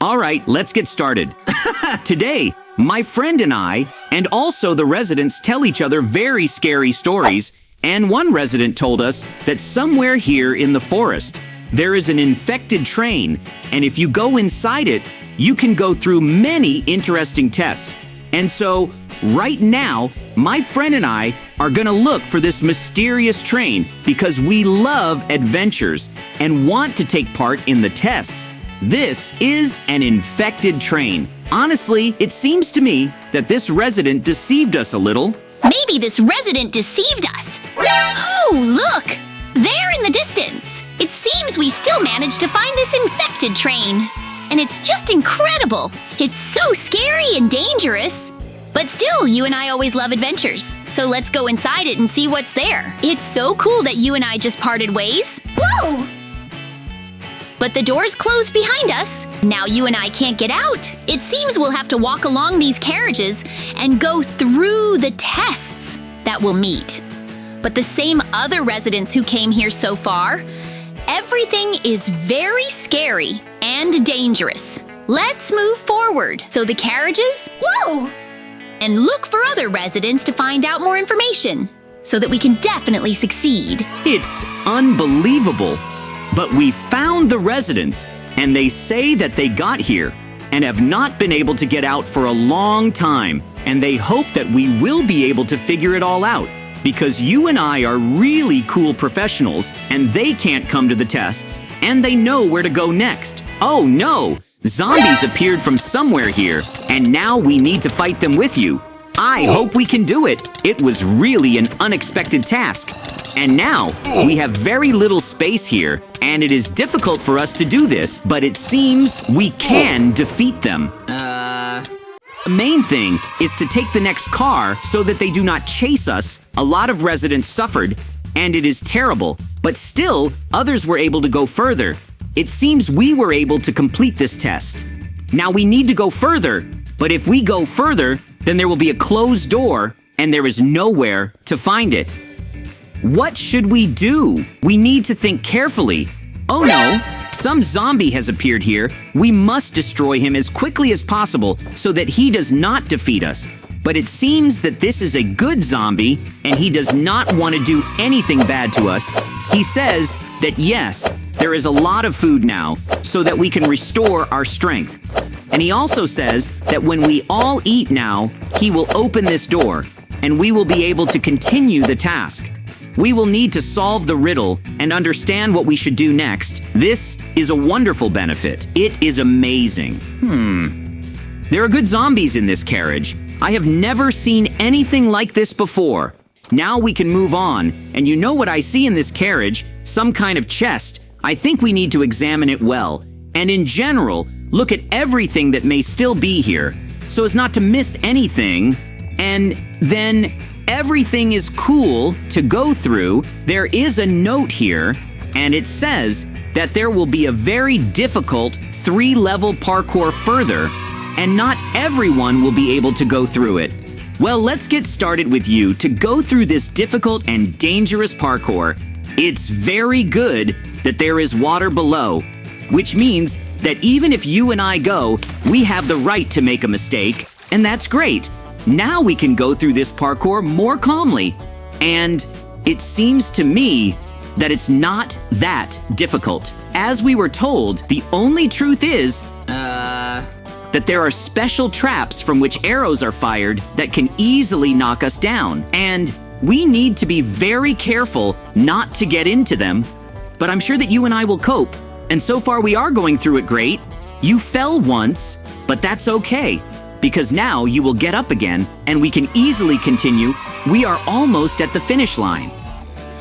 All right, let's get started. Today, my friend and I, and also the residents, tell each other very scary stories, and one resident told us that somewhere here in the forest, there is an infected train, and if you go inside it, you can go through many interesting tests. And so, right now, my friend and I are gonna look for this mysterious train because we love adventures and want to take part in the tests. This is an infected train. Honestly, it seems to me that this resident deceived us a little. Maybe this resident deceived us. Oh, look! There in the distance. It seems we still managed to find this infected train. And it's just incredible. It's so scary and dangerous. But still, you and I always love adventures. So let's go inside it and see what's there. It's so cool that you and I just parted ways. Whoa! But the door's closed behind us. Now you and I can't get out. It seems we'll have to walk along these carriages and go through the tests that we'll meet. But the same other residents who came here so far, everything is very scary and dangerous. Let's move forward. So the carriages, whoa! And look for other residents to find out more information so that we can definitely succeed. It's unbelievable. But we found the residents, and they say that they got here and have not been able to get out for a long time, and they hope that we will be able to figure it all out because you and I are really cool professionals, and they can't come to the tests, and they know where to go next. Oh no! Zombies appeared from somewhere here, and now we need to fight them with you. I hope we can do it. It was really an unexpected task. And now, we have very little space here, and it is difficult for us to do this, but it seems we can defeat them. The main thing is to take the next car so that they do not chase us. A lot of residents suffered, and it is terrible, but still, others were able to go further. It seems we were able to complete this test. Now we need to go further, but if we go further, then there will be a closed door, and there is nowhere to find it. What should we do? We need to think carefully. Oh no, some zombie has appeared here. We must destroy him as quickly as possible so that he does not defeat us. But it seems that this is a good zombie, and he does not want to do anything bad to us. He says that yes, there is a lot of food now, so that we can restore our strength. And he also says that when we all eat now, he will open this door, and we will be able to continue the task. We will need to solve the riddle and understand what we should do next. This is a wonderful benefit. It is amazing. There are good zombies in this carriage. I have never seen anything like this before. Now we can move on, and you know what I see in this carriage? Some kind of chest. I think we need to examine it well, and in general, look at everything that may still be here, so as not to miss anything, and then everything is cool to go through. There is a note here, and it says that there will be a very difficult 3-level parkour further, and not everyone will be able to go through it. Well, let's get started with you to go through this difficult and dangerous parkour. It's very good that there is water below, which means that even if you and I go, we have the right to make a mistake, and that's great. Now we can go through this parkour more calmly, and it seems to me that it's not that difficult. As we were told, the only truth is, that there are special traps from which arrows are fired that can easily knock us down, and we need to be very careful not to get into them, but I'm sure that you and I will cope, and so far we are going through it great. You fell once, but that's okay, because now you will get up again, and we can easily continue. We are almost at the finish line.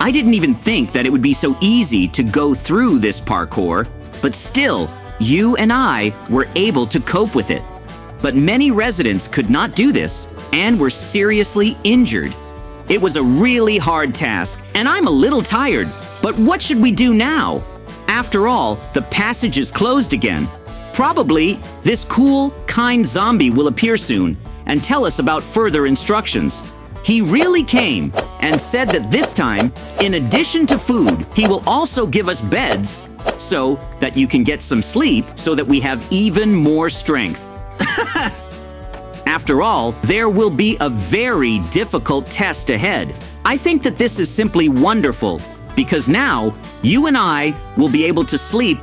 I didn't even think that it would be so easy to go through this parkour, but still, you and I were able to cope with it. But many residents could not do this and were seriously injured. It was a really hard task, and I'm a little tired, but what should we do now? After all, the passage is closed again. Probably, this cool, kind zombie will appear soon and tell us about further instructions. He really came and said that this time, in addition to food, he will also give us beds so that you can get some sleep so that we have even more strength. After all, there will be a very difficult test ahead. I think that this is simply wonderful because now you and I will be able to sleep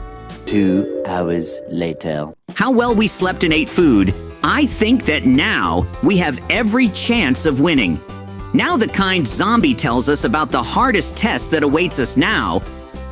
2 hours later. how well we slept and ate food. I think that now we have every chance of winning. Now the kind zombie tells us about the hardest test that awaits us now.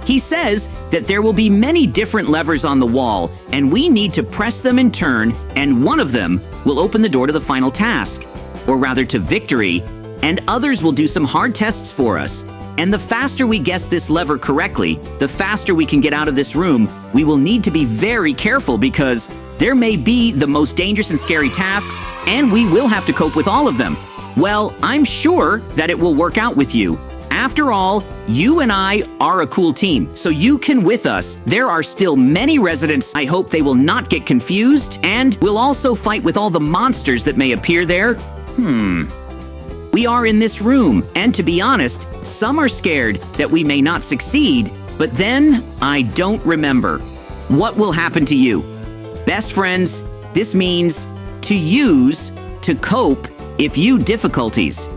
He says that there will be many different levers on the wall, and we need to press them in turn, and one of them will open the door to the final task, or rather to victory, and others will do some hard tests for us. And the faster we guess this lever correctly, the faster we can get out of this room. We will need to be very careful because there may be the most dangerous and scary tasks, and we will have to cope with all of them. Well, I'm sure that it will work out with you. After all, you and I are a cool team, so you can with us. There are still many residents. I hope they will not get confused, and we'll also fight with all the monsters that may appear there. We are in this room, and to be honest, some are scared that we may not succeed, but then I don't remember. What will happen to you? Best friends, this means to use, to cope, if you difficulties.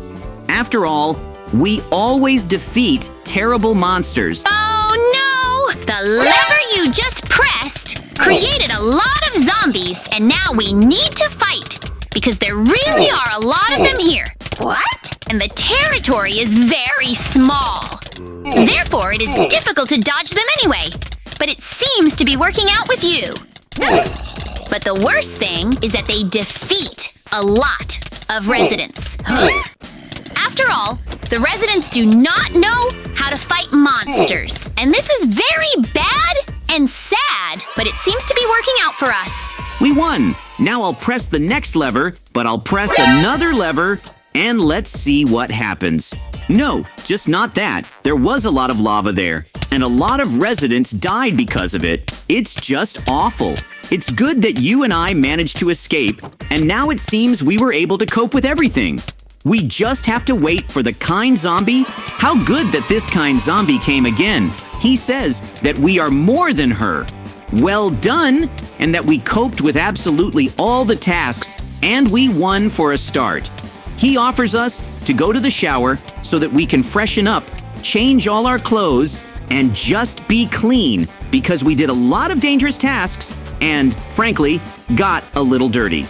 After all, we always defeat terrible monsters. Oh no! The lever you just pressed created a lot of zombies, and now we need to fight because there really are a lot of them here. What? And the territory is very small. Therefore, it is difficult to dodge them anyway. But it seems to be working out with you. But the worst thing is that they defeat a lot of residents. After all, the residents do not know how to fight monsters. And this is very bad and sad, but it seems to be working out for us. We won. Now I'll press the next lever, but I'll press another lever, and let's see what happens. No, just not that. There was a lot of lava there, and a lot of residents died because of it. It's just awful. It's good that you and I managed to escape, and now it seems we were able to cope with everything. We just have to wait for the kind zombie. How good that this kind zombie came again. He says that we are more than her. Well done, and that we coped with absolutely all the tasks, and we won for a start. He offers us to go to the shower so that we can freshen up, change all our clothes, and just be clean because we did a lot of dangerous tasks and, frankly, got a little dirty.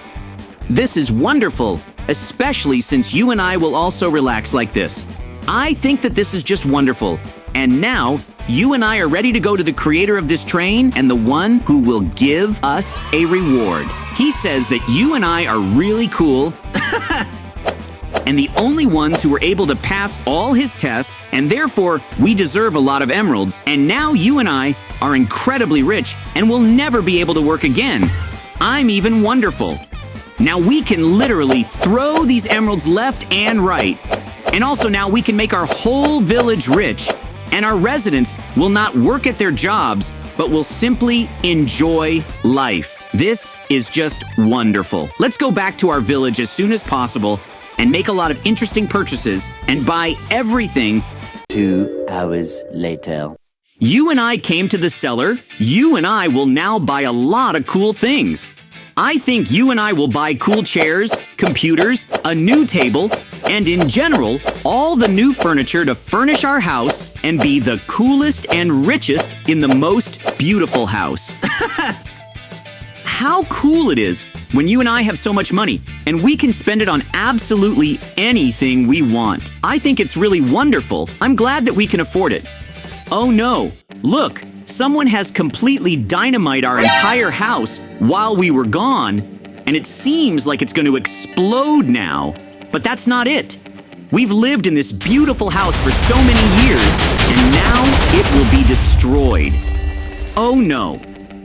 This is wonderful, especially since you and I will also relax like this. I think that this is just wonderful. And now, you and I are ready to go to the creator of this train and the one who will give us a reward. He says that you and I are really cool and the only ones who were able to pass all his tests, and therefore we deserve a lot of emeralds. And now you and I are incredibly rich and will never be able to work again. I'm even wonderful. Now we can literally throw these emeralds left and right. And also now we can make our whole village rich. And our residents will not work at their jobs, but will simply enjoy life. This is just wonderful. Let's go back to our village as soon as possible and make a lot of interesting purchases and buy everything. 2 hours later. You and I came to the cellar. You and I will now buy a lot of cool things. I think you and I will buy cool chairs, computers, a new table, and in general, all the new furniture to furnish our house and be the coolest and richest in the most beautiful house. How cool it is when you and I have so much money and we can spend it on absolutely anything we want. I think it's really wonderful. I'm glad that we can afford it. Oh no, look, someone has completely dynamite our entire house while we were gone, and it seems like it's going to explode now. But that's not it. We've lived in this beautiful house for so many years, and now it will be destroyed. Oh no.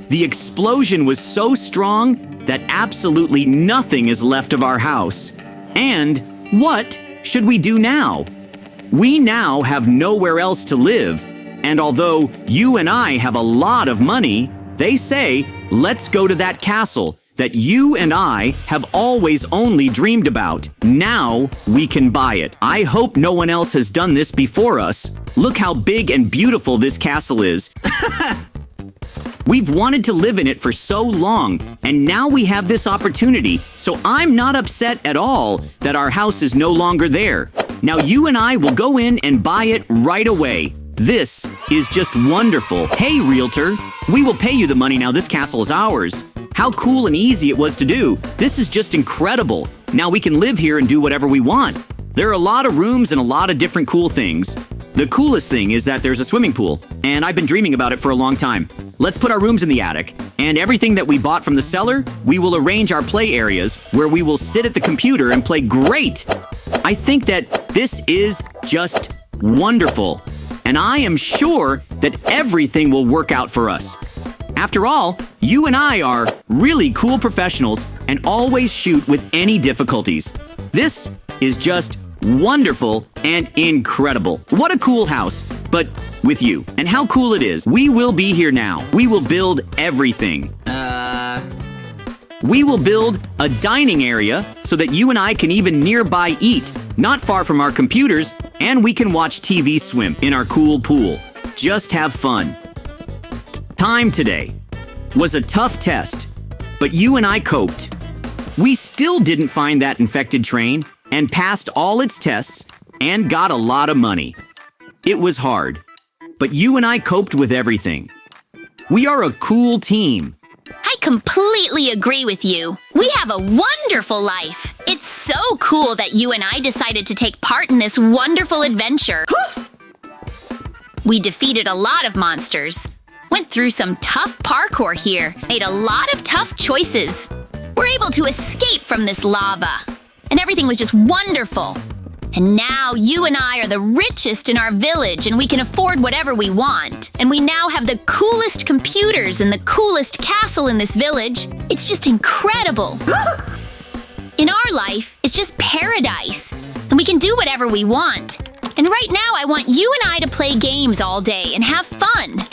The explosion was so strong that absolutely nothing is left of our house. And what should we do now? We now have nowhere else to live, and although you and I have a lot of money, they say, let's go to that castle. that you and I have always only dreamed about. Now we can buy it. I hope no one else has done this before us. Look how big and beautiful this castle is. We've wanted to live in it for so long, and now we have this opportunity, so I'm not upset at all that our house is no longer there. Now you and I will go in and buy it right away. This is just wonderful. Hey, realtor, we will pay you the money now. This castle is ours. How cool and easy it was to do. This is just incredible. Now we can live here and do whatever we want. There are a lot of rooms and a lot of different cool things. The coolest thing is that there's a swimming pool, and I've been dreaming about it for a long time. Let's put our rooms in the attic, and everything that we bought from the cellar, we will arrange our play areas where we will sit at the computer and play great. I think that this is just wonderful, and I am sure that everything will work out for us. After all, you and I are really cool professionals and always shoot with any difficulties. This is just wonderful and incredible. What a cool house, but with you. And how cool it is. We will be here now. We will build everything. We will build a dining area so that you and I can even nearby eat, not far from our computers, and we can watch TV swim in our cool pool. Just have fun. Time today was a tough test, but you and I coped. We still didn't find that infected train and passed all its tests and got a lot of money. It was hard, but you and I coped with everything. We are a cool team. I completely agree with you. We have a wonderful life. It's so cool that you and I decided to take part in this wonderful adventure. We defeated a lot of monsters, went through some tough parkour here, made a lot of tough choices. We're able to escape from this lava, and everything was just wonderful. And now you and I are the richest in our village, and we can afford whatever we want. And we now have the coolest computers and the coolest castle in this village. It's just incredible. In our life, it's just paradise, and we can do whatever we want. And right now, I want you and I to play games all day and have fun.